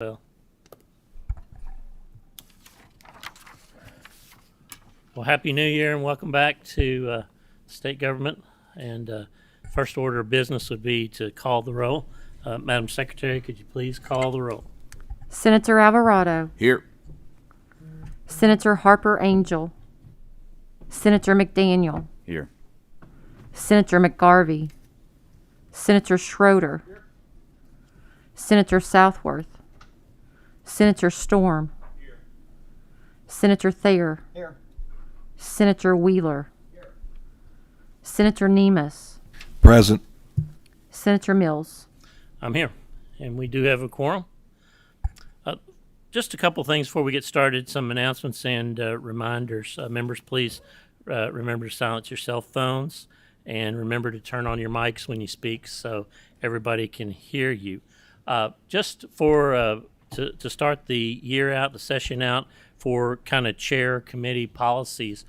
Well, Happy New Year and welcome back to state government. And first order of business would be to call the roll. Madam Secretary, could you please call the roll? Senator Alvarado, Here. Senator Harper Angel, Senator McDaniel, Here. Senator McGarvey, Senator Schroeder, Senator Southworth, Senator Storm, Senator Thayer, Senator Wheeler, Senator Nemus, Present. Senator Mills. I'm here, and we do have a quorum. Just a couple things before we get started, some announcements and reminders. Members, please remember to silence your cell phones and remember to turn on your mics when you speak so everybody can hear you. Just for to start the year out, the session out, for kind of chair committee policies,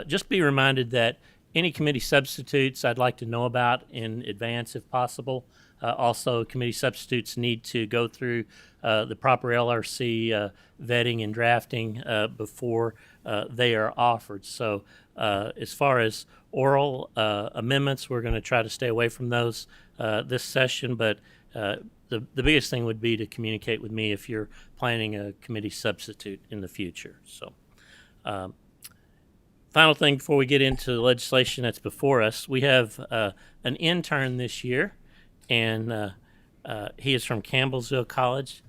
just be reminded that any committee substitutes I'd like to know about in advance if possible. Also, committee substitutes need to go through the proper LRC vetting and drafting before they are offered. So as far as oral amendments, we're going to try to stay away from those this session, but the biggest thing would be to communicate with me if you're planning a committee substitute in the future. So final thing before we get into the legislation that's before us, we have an intern this year, and he is from Campbellsville College.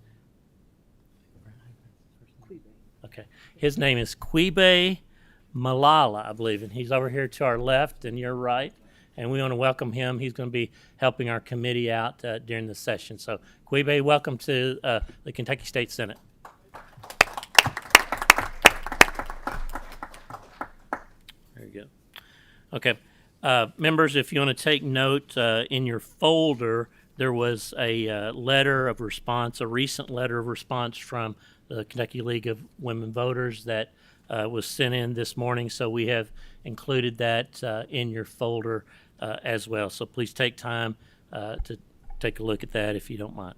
Okay. His name is Quibe Malala, I believe, and he's over here to our left and your right. And we want to welcome him. He's going to be helping our committee out during the session. So, Quibe, welcome to the Kentucky State Senate. Very good. Okay. Members, if you want to take note, in your folder, there was a letter of response, a recent letter of response from the Kentucky League of Women Voters that was sent in this morning. So we have included that in your folder as well. So please take time to take a look at that if you don't mind.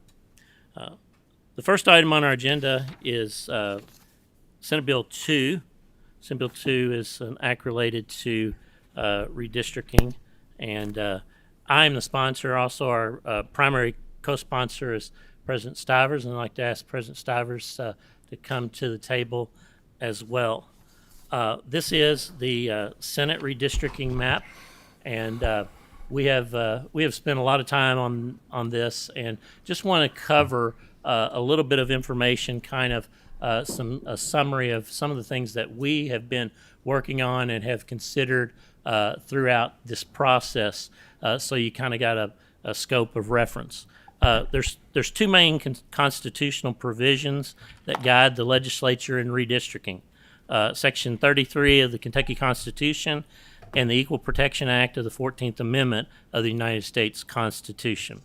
The first item on our agenda is Senate Bill 2. Senate Bill 2 is an act related to redistricting, and I am the sponsor. Also, our primary co-sponsor is President Stivers, and I'd like to ask President Stivers to come to the table as well. This is the Senate redistricting map, and we have spent a lot of time on this, and just want to cover a little bit of information, kind of a summary of some of the things that we have been working on and have considered throughout this process, so you kind of got a scope of reference. There's two main constitutional provisions that guide the legislature in redistricting. Section 33 of the Kentucky Constitution and the Equal Protection Act of the 14th Amendment of the United States Constitution.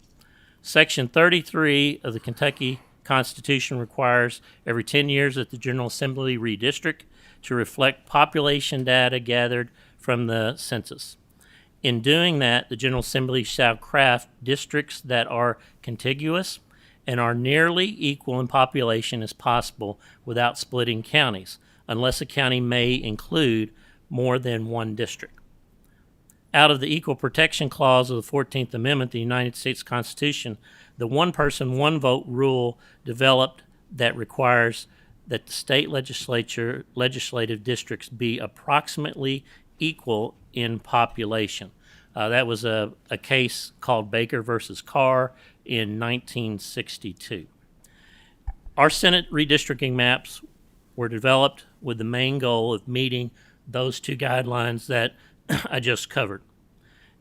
Section 33 of the Kentucky Constitution requires every 10 years that the General Assembly redistrict to reflect population data gathered from the census. In doing that, the General Assembly shall craft districts that are contiguous and are nearly equal in population as possible without splitting counties, unless a county may include more than one district. Out of the Equal Protection Clause of the 14th Amendment of the United States Constitution, the one person, one vote rule developed that requires that the state legislative districts be approximately equal in population. That was a case called Baker versus Carr in 1962. Our Senate redistricting maps were developed with the main goal of meeting those two guidelines that I just covered.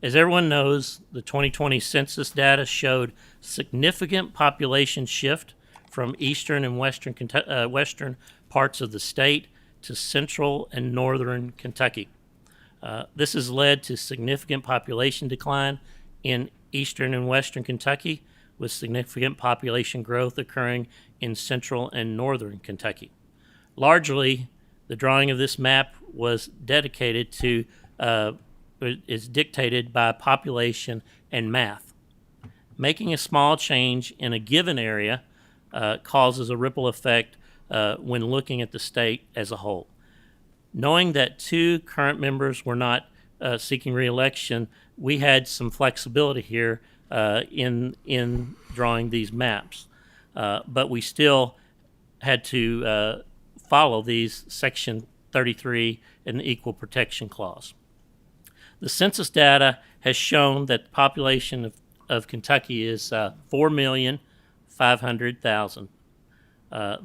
As everyone knows, the 2020 census data showed significant population shift from eastern and western parts of the state to central and northern Kentucky. This has led to significant population decline in eastern and western Kentucky, with significant population growth occurring in central and northern Kentucky. Largely, the drawing of this map was dedicated to, is dictated by population and math. Making a small change in a given area causes a ripple effect when looking at the state as a whole. Knowing that 2 current members were not seeking reelection, we had some flexibility here in drawing these maps. But we still had to follow these Section 33 and the Equal Protection Clause. The census data has shown that the population of Kentucky is 4,500,000.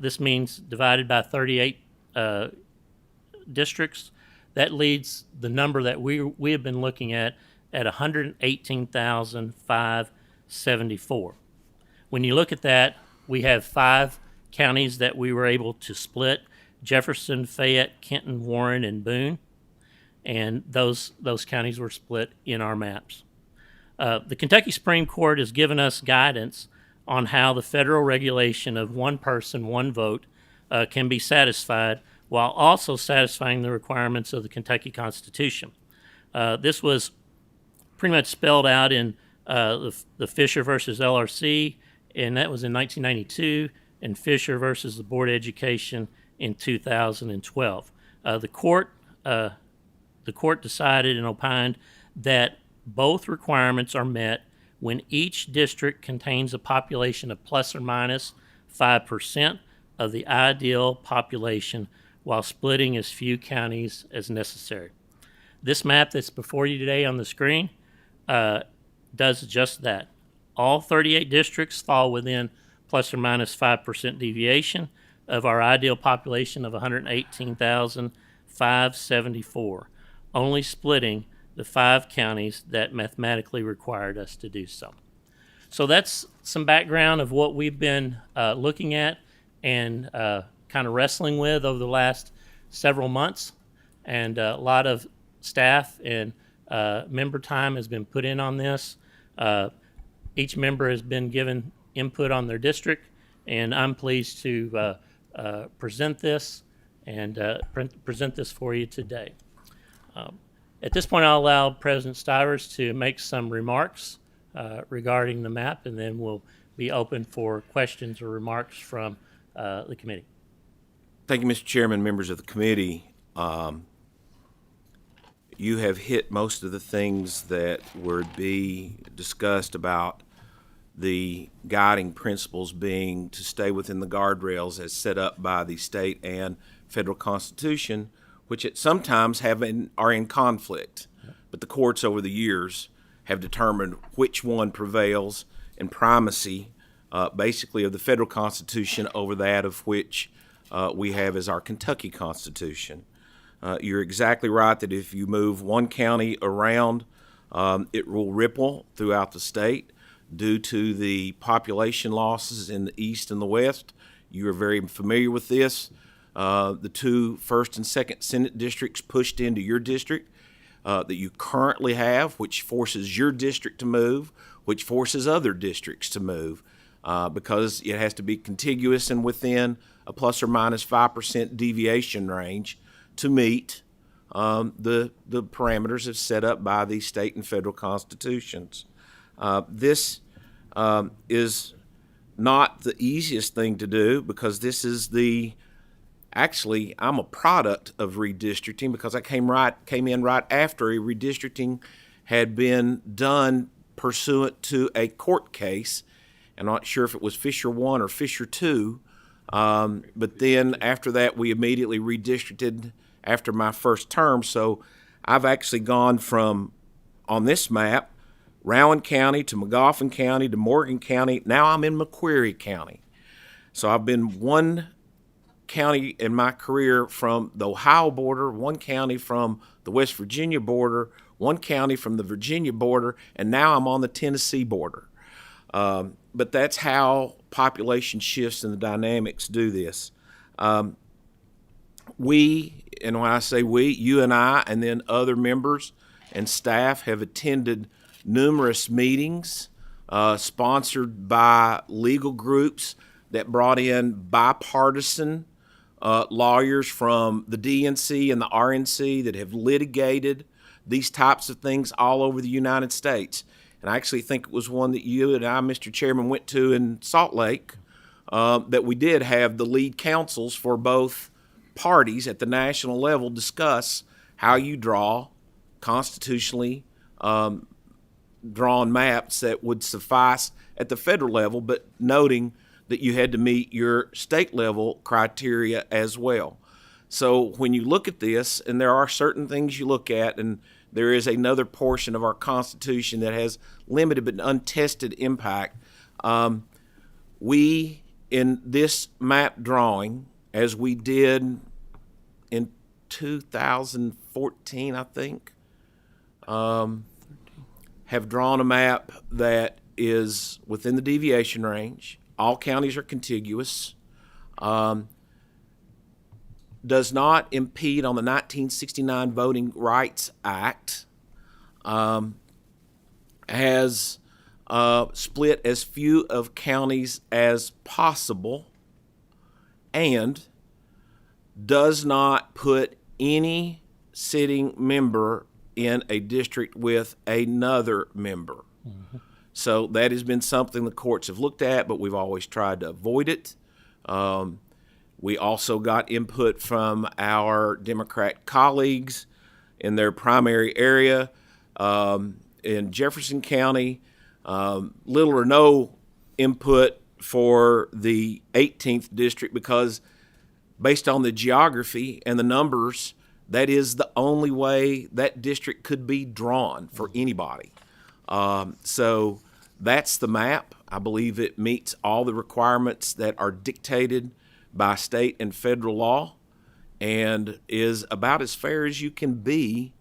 This means divided by 38 districts, that leads the number that we have been looking at 118,574. When you look at that, we have 5 counties that we were able to split: Jefferson, Fayette, Kenton, Warren, and Boone. And those counties were split in our maps. The Kentucky Supreme Court has given us guidance on how the federal regulation of one person, one vote can be satisfied while also satisfying the requirements of the Kentucky Constitution. This was pretty much spelled out in the Fisher versus LRC, and that was in 1992, and Fisher versus the Board of Education in 2012. The court decided and opined that both requirements are met when each district contains a population of plus or minus 5% of the ideal population, while splitting as few counties as necessary. This map that's before you today on the screen does just that. All 38 districts fall within plus or minus 5% deviation of our ideal population of 118,574, only splitting the 5 counties that mathematically required us to do so. So that's some background of what we've been looking at and kind of wrestling with over the last several months. And a lot of staff and member time has been put in on this. Each member has been given input on their district, and I'm pleased to present this for you today. At this point, I'll allow President Stivers to make some remarks regarding the map, and then we'll be open for questions or remarks from the committee. Thank you, Mr. Chairman, members of the committee. You have hit most of the things that would be discussed about the guiding principles being to stay within the guardrails as set up by the state and federal constitution, which at sometimes are in conflict. But the courts over the years have determined which one prevails in primacy, basically of the federal constitution over that of which we have as our Kentucky Constitution. You're exactly right that if you move one county around, it will ripple throughout the state due to the population losses in the east and the west. You are very familiar with this. The 2 first and second Senate districts pushed into your district that you currently have, which forces your district to move, which forces other districts to move, because it has to be contiguous and within a plus or minus 5% deviation range to meet the parameters as set up by the state and federal constitutions. This is not the easiest thing to do, because this is actually, I'm a product of redistricting, because I came in right after a redistricting had been done pursuant to a court case. I'm not sure if it was Fisher 1 or Fisher 2, but then after that we immediately redistricted after my first term. So I've actually gone from, on this map, Rowan County to Magoffin County to Morgan County. Now I'm in McQuarrie County. So I've been one county in my career from the Ohio border, one county from the West Virginia border, one county from the Virginia border, and now I'm on the Tennessee border. But that's how population shifts and the dynamics do this. We, and when I say we, you and I, and then other members and staff have attended numerous meetings sponsored by legal groups that brought in bipartisan lawyers from the DNC and the RNC that have litigated these types of things all over the United States. And I actually think it was one that you and I, Mr. Chairman, went to in Salt Lake that we did have the lead counsels for both parties at the national level discuss how you draw constitutionally drawn maps that would suffice at the federal level, but noting that you had to meet your state level criteria as well. So when you look at this, and there are certain things you look at, and there is another portion of our Constitution that has limited but untested impact, we, in this map drawing, as we did in 2014, I think, have drawn a map that is within the deviation range. All counties are contiguous. Does not impede on the 1969 Voting Rights Act. Has split as few of counties as possible, and does not put any sitting member in a district with another member. So that has been something the courts have looked at, but we've always tried to avoid it. We also got input from our Democrat colleagues in their primary area in Jefferson County. Little or no input for the 18th district because based on the geography and the numbers, that is the only way that district could be drawn for anybody. So that's the map. I believe it meets all the requirements that are dictated by state and federal law and is about as fair as you can be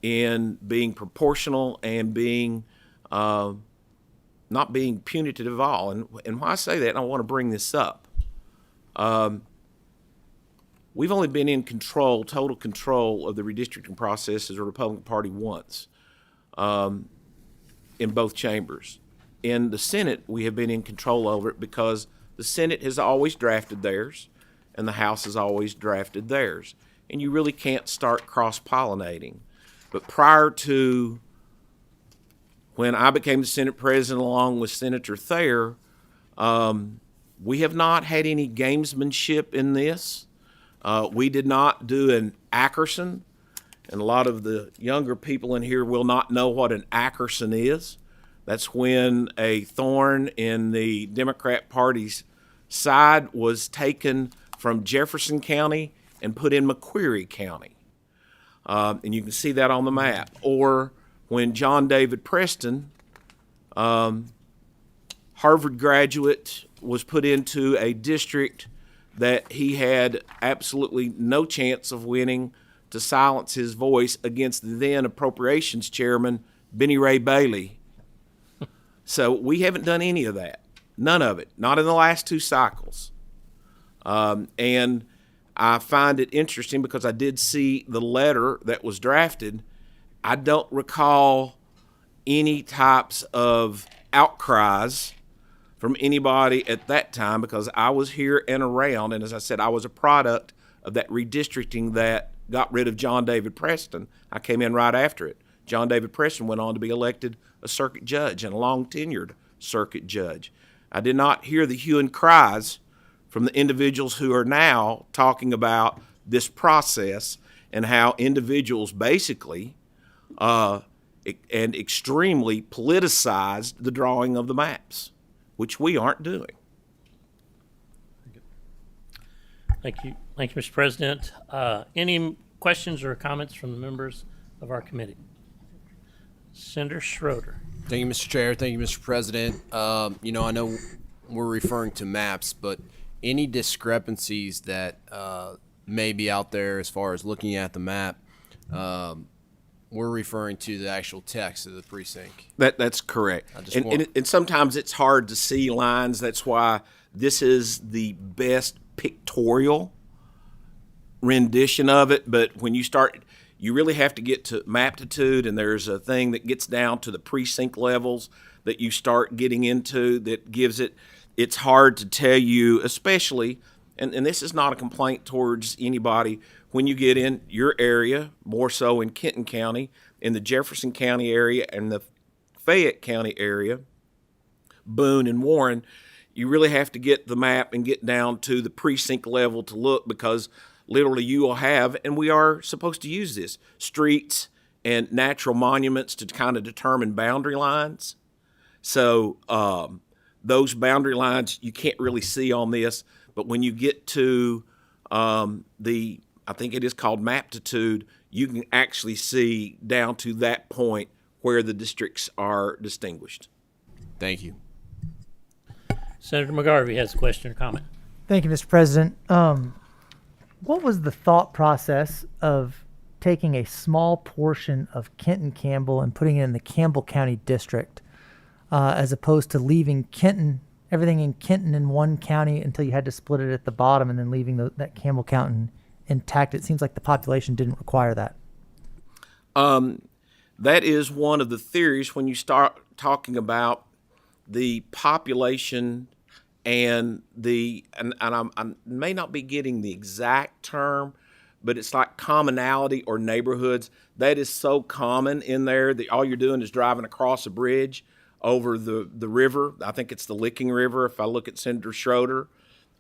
in being proportional and being not being punitive at all. And why I say that, and I want to bring this up, we've only been in control, total control of the redistricting process as a Republican Party once in both chambers. In the Senate, we have been in control over it because the Senate has always drafted theirs and the House has always drafted theirs. And you really can't start cross-pollinating. But prior to when I became the Senate president along with Senator Thayer, we have not had any gamesmanship in this. We did not do an Ackerson, and a lot of the younger people in here will not know what an Ackerson is. That's when a thorn in the Democrat Party's side was taken from Jefferson County and put in McQuarrie County. And you can see that on the map. Or when John David Preston, Harvard graduate, was put into a district that he had absolutely no chance of winning to silence his voice against the then appropriations chairman, Benny Ray Bailey. So we haven't done any of that. None of it. Not in the last two cycles. And I find it interesting because I did see the letter that was drafted. I don't recall any types of outcries from anybody at that time because I was here and around, and as I said, I was a product of that redistricting that got rid of John David Preston. I came in right after it. John David Preston went on to be elected a circuit judge and a long-tenured circuit judge. I did not hear the hue and cries from the individuals who are now talking about this process and how individuals basically and extremely politicized the drawing of the maps, which we aren't doing. Thank you. Thank you, Mr. President. Any questions or comments from the members of our committee? Senator Schroeder. Thank you, Mr. Chair. Thank you, Mr. President. I know we're referring to maps, but any discrepancies that may be out there as far as looking at the map, we're referring to the actual text of the precinct. That's correct. And sometimes it's hard to see lines. That's why this is the best pictorial rendition of it. But when you start, you really have to get to maptitude, and there's a thing that gets down to the precinct levels that you start getting into that gives it, it's hard to tell you, especially, and this is not a complaint towards anybody, when you get in your area, more so in Kenton County, in the Jefferson County area and the Fayette County area, Boone and Warren, you really have to get the map and get down to the precinct level to look, because literally you will have, and we are supposed to use this, streets and natural monuments to kind of determine boundary lines. So those boundary lines you can't really see on this, but when you get to I think it is called maptitude, you can actually see down to that point where the districts are distinguished. Thank you. Senator McGarvey has a question or comment. Thank you, Mr. President. What was the thought process of taking a small portion of Kenton Campbell and putting it in the Campbell County District, as opposed to leaving everything in Kenton in one county until you had to split it at the bottom and then leaving that Campbell County intact? It seems like the population didn't require that. That is one of the theories when you start talking about the population and I may not be getting the exact term, but it's like commonality or neighborhoods. That is so common in there that all you're doing is driving across a bridge over the river. I think it's the Licking River if I look at Senator Schroeder.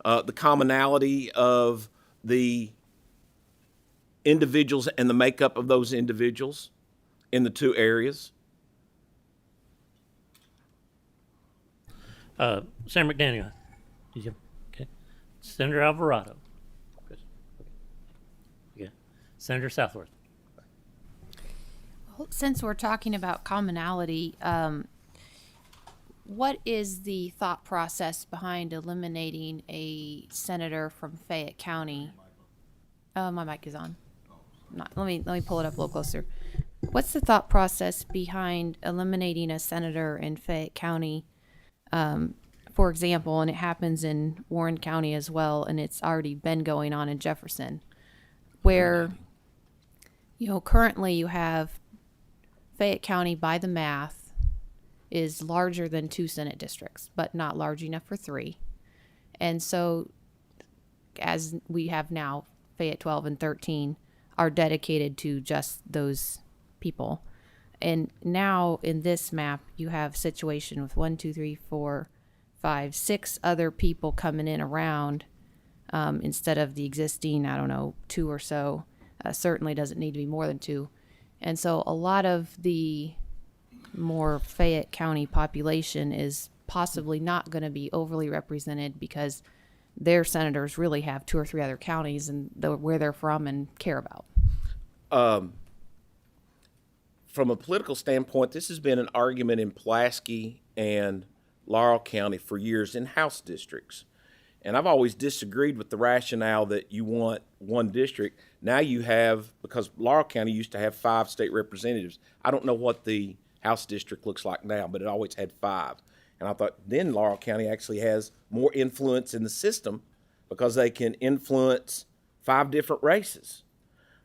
The commonality of the individuals and the makeup of those individuals in the two areas. Senator McDaniel. Did you? Okay. Senator Alvarado. Okay. Senator Southworth. Since we're talking about commonality, what is the thought process behind eliminating a senator from Fayette County? My mic is on. Let me pull it up a little closer. What's the thought process behind eliminating a senator in Fayette County? For example, and it happens in Warren County as well, and it's already been going on in Jefferson, where, currently you have Fayette County by the math is larger than 2 Senate districts, but not large enough for 3. And so, as we have now, Fayette 12 and 13 are dedicated to just those people. And now in this map, you have a situation with 1, 2, 3, 4, 5, 6 other people coming in around instead of the existing, 2 or so. Certainly doesn't need to be more than 2. And so a lot of the more Fayette County population is possibly not going to be overly represented because their senators really have 2 or 3 other counties and where they're from and care about. From a political standpoint, this has been an argument in Pulaski and Laurel County for years in House districts. And I've always disagreed with the rationale that you want one district. Now you have, because Laurel County used to have 5 state representatives. I don't know what the House district looks like now, but it always had 5. And I thought then Laurel County actually has more influence in the system because they can influence 5 different races.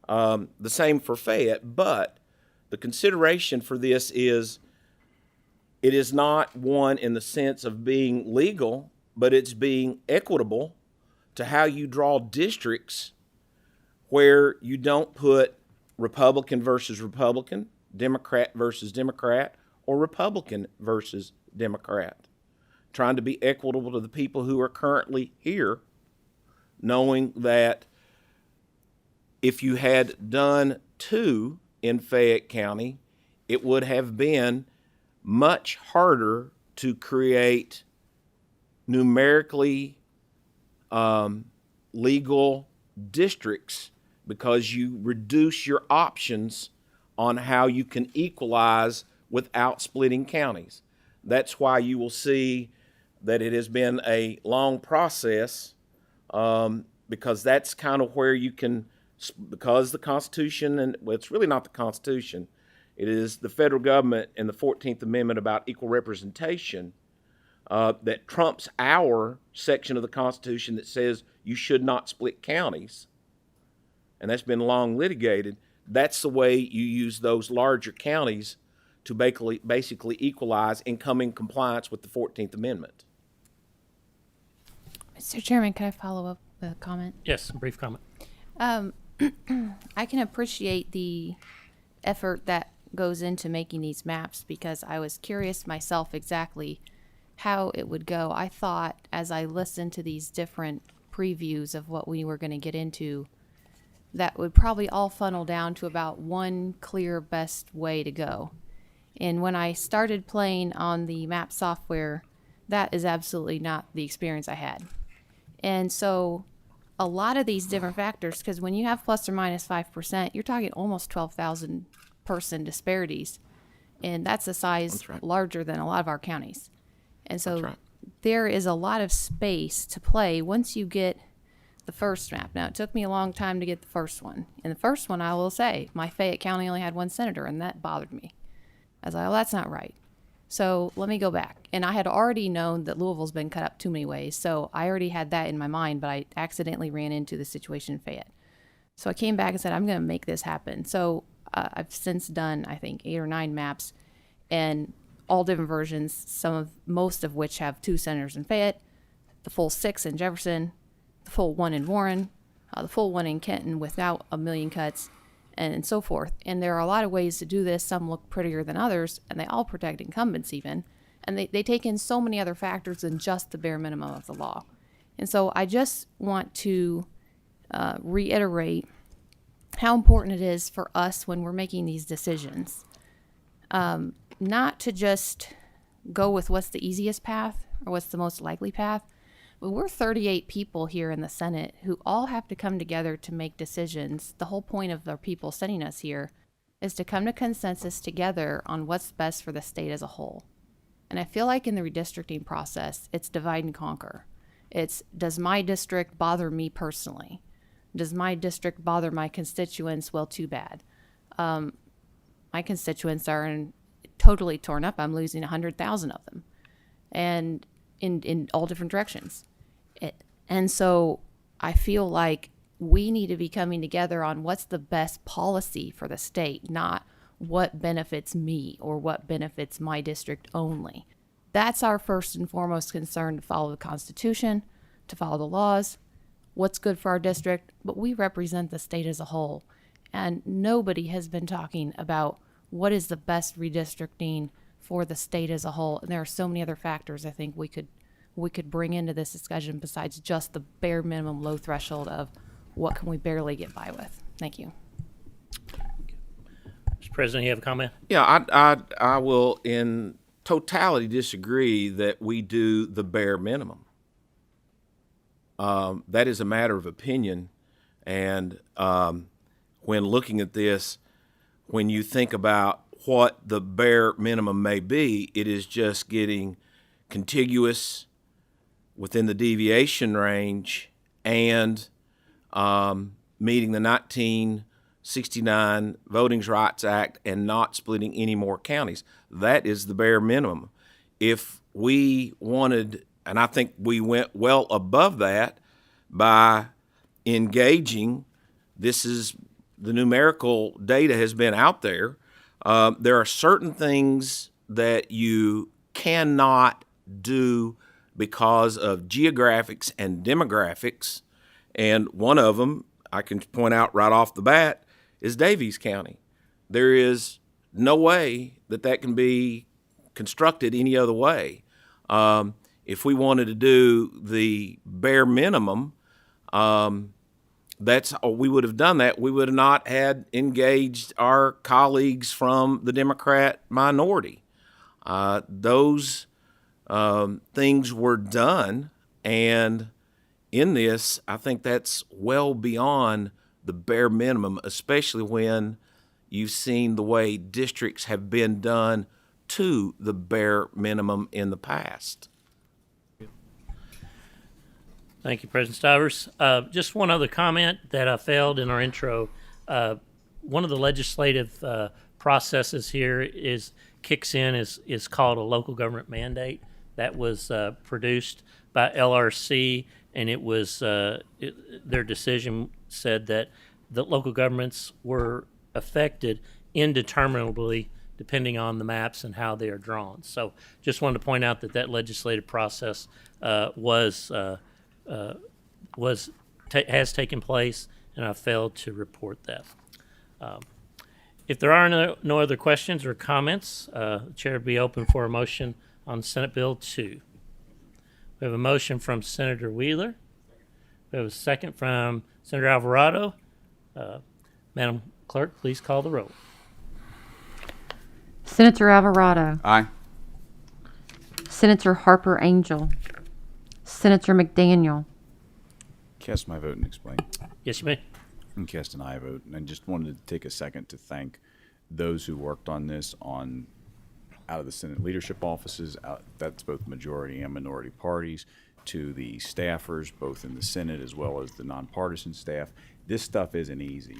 The same for Fayette, but the consideration for this is it is not one in the sense of being legal, but it's being equitable to how you draw districts where you don't put Republican versus Republican, Democrat versus Democrat, or Republican versus Democrat. Trying to be equitable to the people who are currently here, knowing that if you had done 2 in Fayette County, it would have been much harder to create numerically legal districts because you reduce your options on how you can equalize without splitting counties. That's why you will see that it has been a long process because that's kind of where you can, because the Constitution, and well, it's really not the Constitution, it is the federal government and the 14th Amendment about equal representation that trumps our section of the Constitution that says you should not split counties. And that's been long litigated. That's the way you use those larger counties to basically equalize and come in compliance with the 14th Amendment. Mr. Chairman, can I follow up with a comment? Yes, a brief comment. I can appreciate the effort that goes into making these maps because I was curious myself exactly how it would go. I thought as I listened to these different previews of what we were going to get into, that would probably all funnel down to about one clear best way to go. And when I started playing on the map software, that is absolutely not the experience I had. And so a lot of these different factors, because when you have plus or minus 5%, you're talking almost 12,000 person disparities. And that's a size That's right. larger than a lot of our counties. And so That's right. there is a lot of space to play once you get the first map. Now, it took me a long time to get the first one. And the first one, I will say, my Fayette County only had one senator, and that bothered me. I was like, oh, that's not right. So let me go back. And I had already known that Louisville's been cut up too many ways. So I already had that in my mind, but I accidentally ran into the situation in Fayette. So I came back and said, I'm going to make this happen. So I've since done, I think, 8 or 9 maps and all different versions, most of which have 2 senators in Fayette, the full 6 in Jefferson, the full 1 in Warren, the full 1 in Kenton without a million cuts, and so forth. And there are a lot of ways to do this. Some look prettier than others, and they all protect incumbents even. And they take in so many other factors than just the bare minimum of the law. And so I just want to reiterate how important it is for us when we're making these decisions. Not to just go with what's the easiest path or what's the most likely path, but we're 38 people here in the Senate who all have to come together to make decisions. The whole point of the people sending us here is to come to consensus together on what's best for the state as a whole. And I feel like in the redistricting process, it's divide and conquer. It's, does my district bother me personally? Does my district bother my constituents? Well, too bad. My constituents are totally torn up. I'm losing 100,000 of them, and in all different directions. And so I feel like we need to be coming together on what's the best policy for the state, not what benefits me or what benefits my district only. That's our first and foremost concern, to follow the Constitution, to follow the laws, what's good for our district, but we represent the state as a whole. And nobody has been talking about what is the best redistricting for the state as a whole. And there are so many other factors I think we could bring into this discussion besides just the bare minimum low threshold of what can we barely get by with. Thank you. Mr. President, you have a comment? Yeah, I will in totality disagree that we do the bare minimum. That is a matter of opinion, and when looking at this, when you think about what the bare minimum may be, it is just getting contiguous within the deviation range and meeting the 1969 Voting Rights Act and not splitting any more counties. That is the bare minimum. If we wanted, and I think we went well above that by engaging, this is the numerical data has been out there. There are certain things that you cannot do because of geographics and demographics, and one of them I can point out right off the bat is Daviess County. There is no way that that can be constructed any other way. If we wanted to do the bare minimum, we would have done that. We would have not had engaged our colleagues from the Democrat minority. Those things were done, and in this, I think that's well beyond the bare minimum, especially when you've seen the way districts have been done to the bare minimum in the past. Thank you, President Stivers. Just one other comment that I failed in our intro. One of the legislative processes here kicks in is called a local government mandate. That was produced by LRC, and it was their decision said that the local governments were affected indeterminably depending on the maps and how they are drawn. So just wanted to point out that legislative process has taken place, and I failed to report that. If there are no other questions or comments, the chair would be open for a motion on Senate Bill 2. We have a motion from Senator Wheeler. We have a second from Senator Alvarado. Madam Clerk, please call the roll. Senator Alvarado, Aye. Senator Harper Angel, Senator McDaniel, Cast my vote and explain. Yes, you may. And cast an aye vote. And I just wanted to take a second to thank those who worked on this out of the Senate leadership offices, that's both majority and minority parties, to the staffers, both in the Senate as well as the nonpartisan staff. This stuff isn't easy.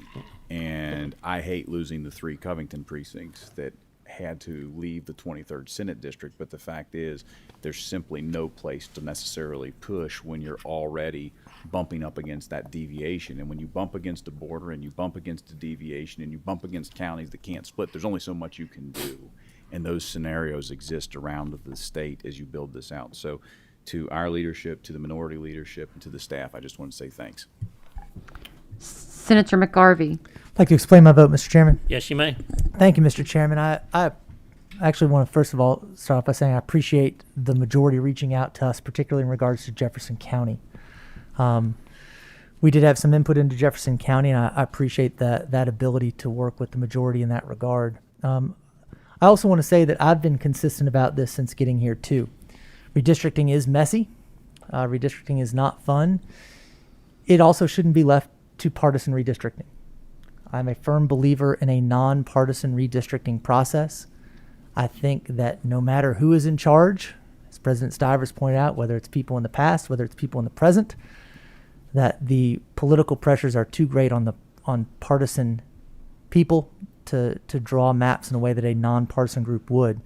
And I hate losing the 3 Covington precincts that had to leave the 23rd Senate District, but the fact is there's simply no place to necessarily push when you're already bumping up against that deviation. And when you bump against a border and you bump against a deviation and you bump against counties that can't split, there's only so much you can do. And those scenarios exist around the state as you build this out. So to our leadership, to the minority leadership, and to the staff, I just want to say thanks. Senator McGarvey, I'd like to explain my vote, Mr. Chairman. Yes, you may. Thank you, Mr. Chairman. I actually want to first of all start off by saying I appreciate the majority reaching out to us, particularly in regards to Jefferson County. We did have some input into Jefferson County, and I appreciate that ability to work with the majority in that regard. I also want to say that I've been consistent about this since getting here too. Redistricting is messy. Redistricting is not fun. It also shouldn't be left to partisan redistricting. I'm a firm believer in a nonpartisan redistricting process. I think that no matter who is in charge, as President Stivers pointed out, whether it's people in the past, whether it's people in the present, that the political pressures are too great on partisan people to draw maps in a way that a nonpartisan group would.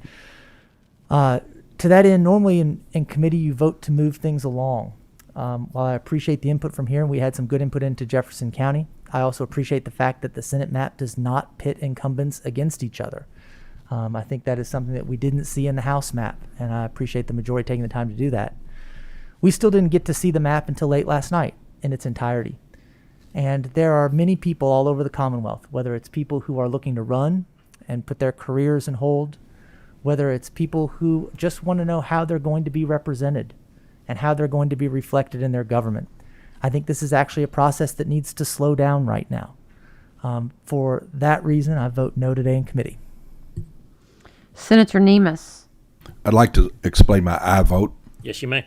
To that end, normally in committee, you vote to move things along. While I appreciate the input from here, and we had some good input into Jefferson County, I also appreciate the fact that the Senate map does not pit incumbents against each other. I think that is something that we didn't see in the House map, and I appreciate the majority taking the time to do that. We still didn't get to see the map until late last night in its entirety. And there are many people all over the Commonwealth, whether it's people who are looking to run and put their careers in hold, whether it's people who just want to know how they're going to be represented and how they're going to be reflected in their government. I think this is actually a process that needs to slow down right now. For that reason, I vote no today in committee. Senator Nemus, I'd like to explain my aye vote. Yes, you may.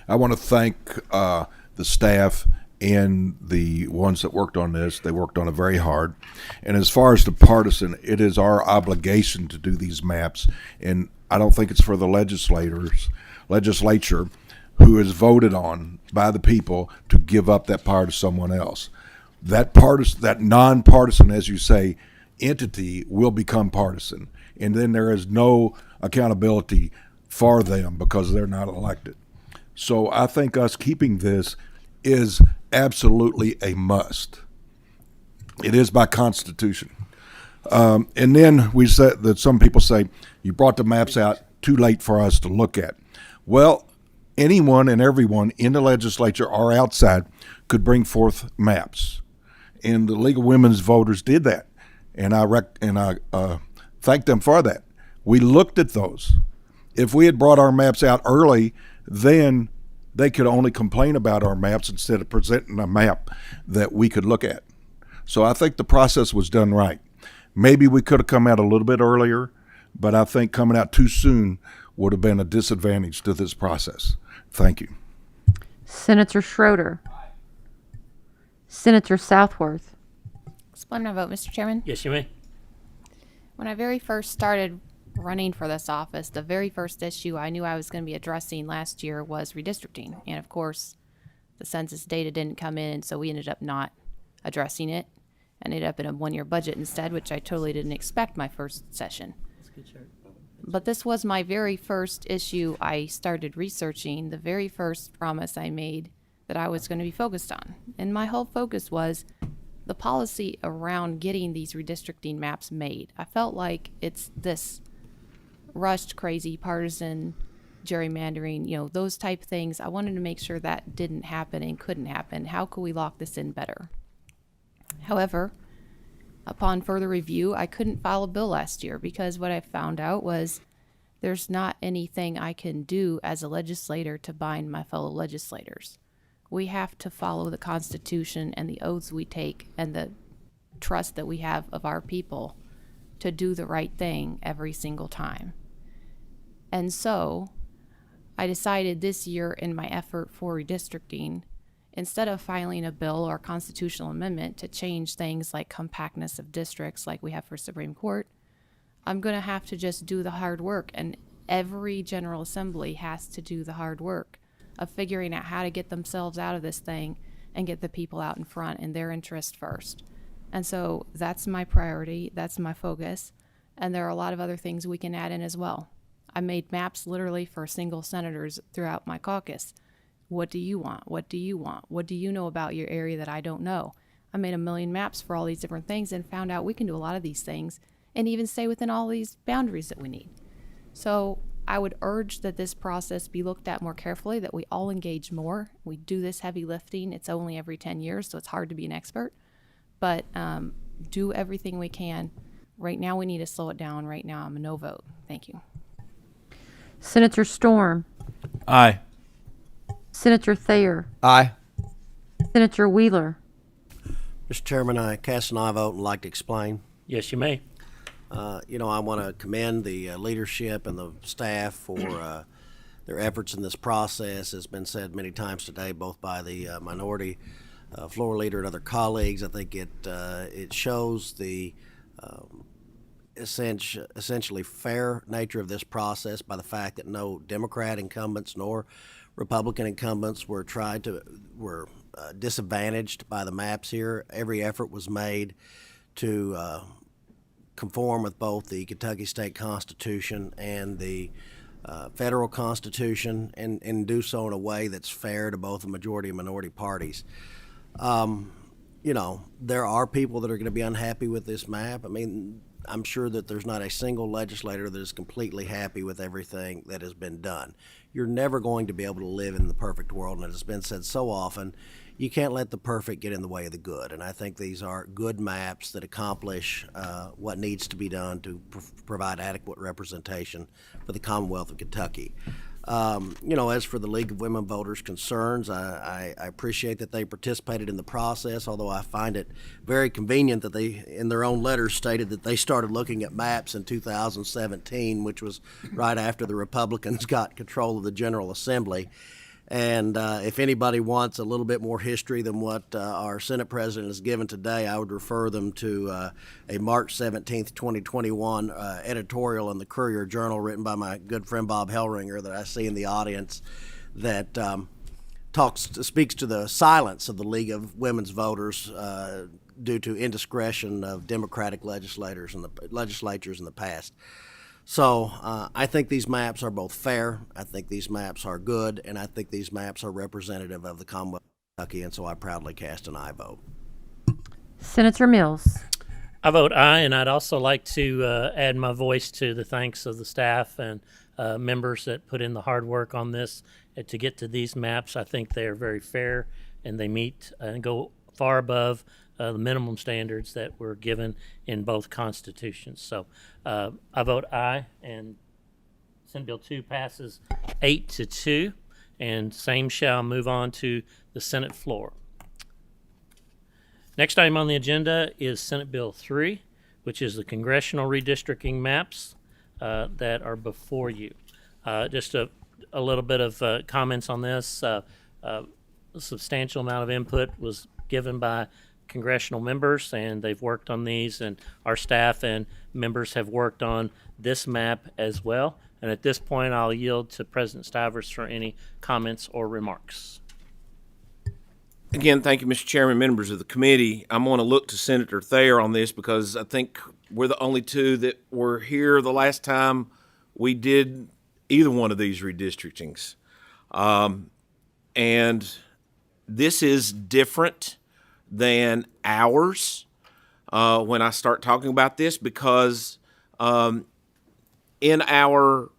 I want to thank the staff and the ones that worked on this. They worked on it very hard. And as far as the partisan, it is our obligation to do these maps. And I don't think it's for the legislature who is voted on by the people to give up that power to someone else. That nonpartisan, as you say, entity will become partisan. And then there is no accountability for them because they're not elected. So I think us keeping this is absolutely a must. It is by Constitution. And then we said that some people say, you brought the maps out too late for us to look at. Well, anyone and everyone in the legislature or outside could bring forth maps. And the League of Women's Voters did that. And I thank them for that. We looked at those. If we had brought our maps out early, then they could only complain about our maps instead of presenting a map that we could look at. So I think the process was done right. Maybe we could have come out a little bit earlier, but I think coming out too soon would have been a disadvantage to this process. Thank you. Senator Schroeder, Senator Southworth, Explain my vote, Mr. Chairman. Yes, you may. When I very first started running for this office, the very first issue I knew I was going to be addressing last year was redistricting. And of course, the census data didn't come in, so we ended up not addressing it. Ended up in a one-year budget instead, which I totally didn't expect my first session. But this was my very first issue I started researching, the very first promise I made that I was going to be focused on. And my whole focus was the policy around getting these redistricting maps made. I felt like it's this rushed, crazy, partisan gerrymandering, those type things. I wanted to make sure that didn't happen and couldn't happen. How could we lock this in better? However, upon further review, I couldn't file a bill last year because what I found out was there's not anything I can do as a legislator to bind my fellow legislators. We have to follow the Constitution and the oaths we take and the trust that we have of our people to do the right thing every single time. And so I decided this year in my effort for redistricting, instead of filing a bill or a constitutional amendment to change things like compactness of districts like we have for Supreme Court, I'm going to have to just do the hard work. And every General Assembly has to do the hard work of figuring out how to get themselves out of this thing and get the people out in front and their interest first. And so that's my priority. That's my focus. And there are a lot of other things we can add in as well. I made maps literally for single senators throughout my caucus. What do you want? What do you want? What do you know about your area that I don't know? I made 1 million maps for all these different things and found out we can do a lot of these things and even stay within all these boundaries that we need. So I would urge that this process be looked at more carefully, that we all engage more. We do this heavy lifting. It's only every 10 years, so it's hard to be an expert. But do everything we can. Right now, we need to slow it down. Right now, I'm a no vote. Thank you. Senator Storm, Aye. Senator Thayer, Aye. Senator Wheeler, Mr. Chairman, I cast an aye vote and like to explain. Yes, you may. I want to commend the leadership and the staff for their efforts in this process. It's been said many times today, both by the minority floor leader and other colleagues. I think it shows the essentially fair nature of this process by the fact that no Democrat incumbents nor Republican incumbents were disadvantaged by the maps here. Every effort was made to conform with both the Kentucky State Constitution and the federal Constitution, and do so in a way that's fair to both the majority and minority parties. There are people that are going to be unhappy with this map. I mean, I'm sure that there's not a single legislator that is completely happy with everything that has been done. You're never going to be able to live in the perfect world, and it has been said so often, you can't let the perfect get in the way of the good. And I think these are good maps that accomplish what needs to be done to provide adequate representation for the Commonwealth of Kentucky. As for the League of Women Voters concerns, I appreciate that they participated in the process, although I find it very convenient that they, in their own letters, stated that they started looking at maps in 2017, which was right after the Republicans got control of the General Assembly. And if anybody wants a little bit more history than what our Senate President has given today, I would refer them to a March 17th, 2021 editorial in the Courier-Journal written by my good friend Bob Hellringer that I see in the audience that speaks to the silence of the League of Women's Voters due to indiscretion of Democratic legislators in the past. So I think these maps are both fair, I think these maps are good, and I think these maps are representative of the Commonwealth of Kentucky, and so I proudly cast an aye vote. Senator Mills, I vote aye, and I'd also like to add my voice to the thanks of the staff and members that put in the hard work on this to get to these maps. I think they are very fair, and they meet and go far above the minimum standards that were given in both constitutions. So I vote aye, and Senate Bill 2 passes 8-2, and same shall move on to the Senate floor. Next item on the agenda is Senate Bill 3, which is the congressional redistricting maps that are before you. Just a little bit of comments on this. A substantial amount of input was given by congressional members, and they've worked on these, and our staff and members have worked on this map as well. And at this point, I'll yield to President Stivers for any comments or remarks. Again, thank you, Mr. Chairman, members of the committee. I'm going to look to Senator Thayer on this because I think we're the only two that were here the last time we did either one of these redistrictings. And this is different than ours when I start talking about this because in our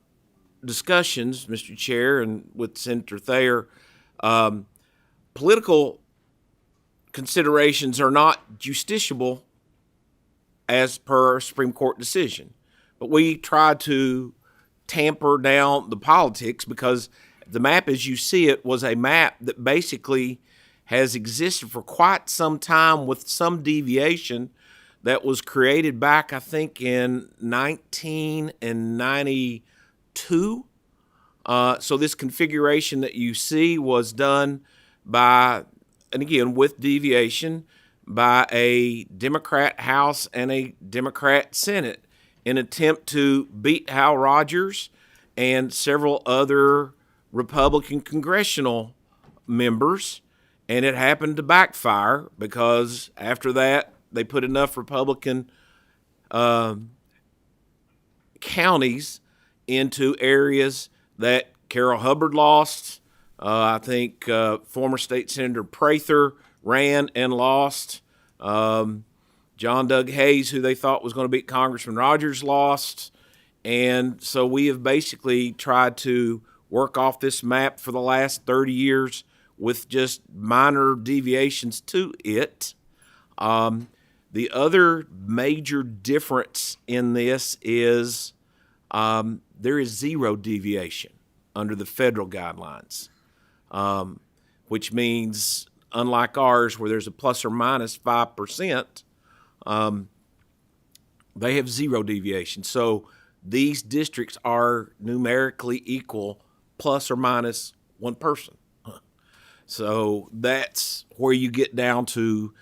discussions, Mr. Chair, and with Senator Thayer, political considerations are not justiciable as per our Supreme Court decision. But we try to tamper down the politics, because the map as you see it was a map that basically has existed for quite some time with some deviation that was created back, I think, in 1992. So this configuration that you see was done by, and again, with deviation, by a Democrat House and a Democrat Senate in an attempt to beat Hal Rogers and several other Republican congressional members. And it happened to backfire, because after that, they put enough Republican counties into areas that Carol Hubbard lost. I think former State Senator Prather ran and lost. John Doug Hayes, who they thought was going to beat Congressman Rogers, lost. And so we have basically tried to work off this map for the last 30 years with just minor deviations to it. The other major difference in this is there is zero deviation under the federal guidelines, which means, unlike ours, where there's a plus or minus 5%, they have zero deviation. So these districts are numerically equal, plus or minus one person. So that's where you get down to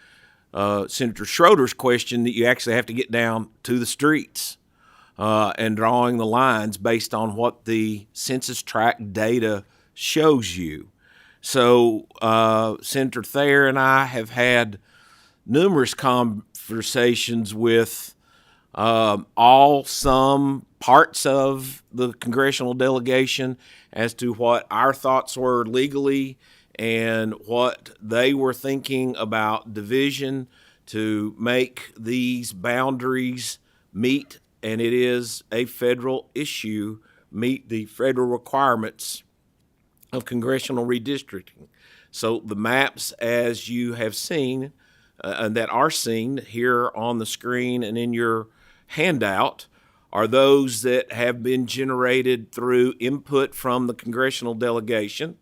Senator Schroeder's question, that you actually have to get down to the streets and drawing the lines based on what the census tract data shows you. So Senator Thayer and I have had numerous conversations with some parts of the congressional delegation as to what our thoughts were legally and what they were thinking about division to make these boundaries meet, and it is a federal issue, meet the federal requirements of congressional redistricting. So the maps, as you have seen, and that are seen here on the screen and in your handout, are those that have been generated through input from the congressional delegation,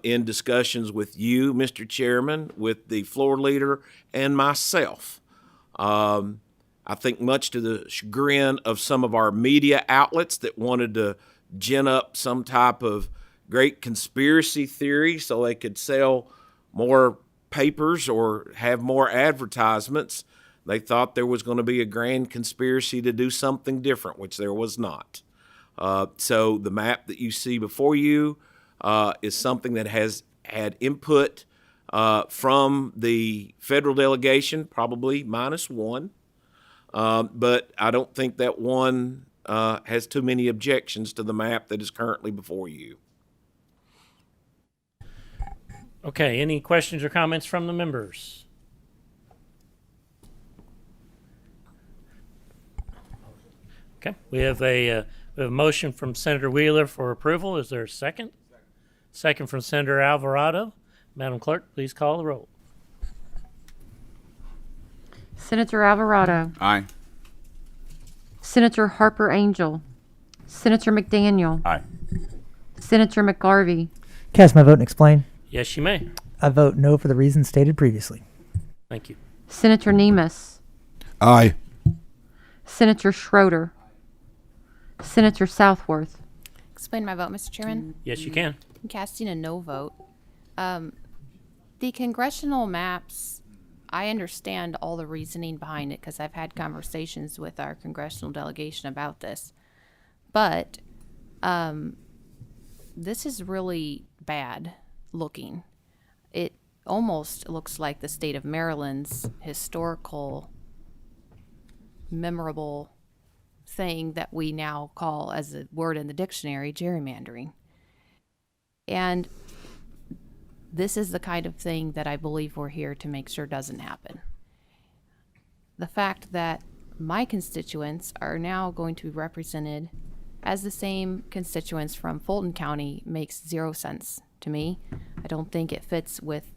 in discussions with you, Mr. Chairman, with the floor leader, and myself. I think much to the chagrin of some of our media outlets that wanted to gin up some type of great conspiracy theory so they could sell more papers or have more advertisements. They thought there was going to be a grand conspiracy to do something different, which there was not. So the map that you see before you is something that has had input from the federal delegation, probably minus one. But I don't think that one has too many objections to the map that is currently before you. Okay, any questions or comments from the members? Okay, we have a motion from Senator Wheeler for approval. Is there a second? Second from Senator Alvarado. Madam Clerk, please call the roll. Senator Alvarado. Aye. Senator Harper Angel. Senator McDaniel. Aye. Senator McGarvey. Cast my vote and explain. Yes, you may. I vote no for the reasons stated previously. Thank you. Senator Nemus. Aye. Senator Schroeder. Senator Southworth. Explain my vote, Mr. Chairman. Yes, you can. I'm casting a no vote. The congressional maps, I understand all the reasoning behind it because I've had conversations with our congressional delegation about this. But this is really bad looking. It almost looks like the state of Maryland's historical, memorable thing that we now call, as a word in the dictionary, gerrymandering. And this is the kind of thing that I believe we're here to make sure doesn't happen. The fact that my constituents are now going to be represented as the same constituents from Fulton County makes zero sense to me. I don't think it fits with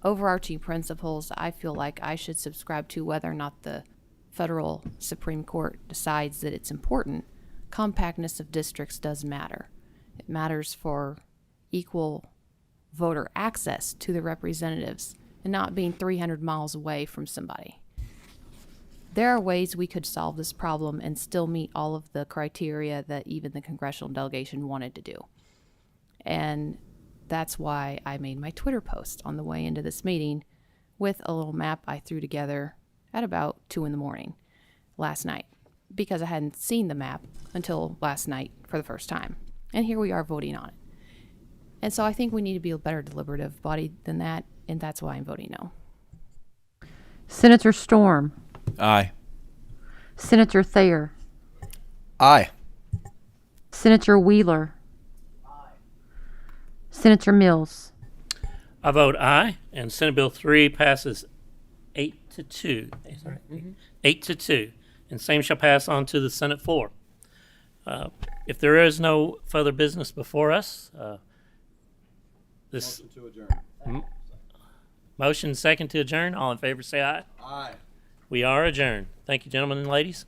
overarching principles I feel like I should subscribe to, whether or not the federal Supreme Court decides that it's important compactness of districts does matter. It matters for equal voter access to the representatives and not being 300 miles away from somebody. There are ways we could solve this problem and still meet all of the criteria that even the congressional delegation wanted to do. And that's why I made my Twitter post on the way into this meeting with a little map I threw together at about 2 a.m. last night, because I hadn't seen the map until last night for the first time. And here we are voting on it. And so I think we need to be a better deliberative body than that, and that's why I'm voting no. Senator Storm, Aye. Senator Thayer, Aye. Senator Wheeler, Senator Mills. I vote aye, and Senate Bill 3 passes 8-2. 8-2, and same shall pass on to the Senate floor. If there is no further business before us, this motion second to adjourn. All in favor, say aye. Aye. We are adjourned. Thank you, gentlemen and ladies.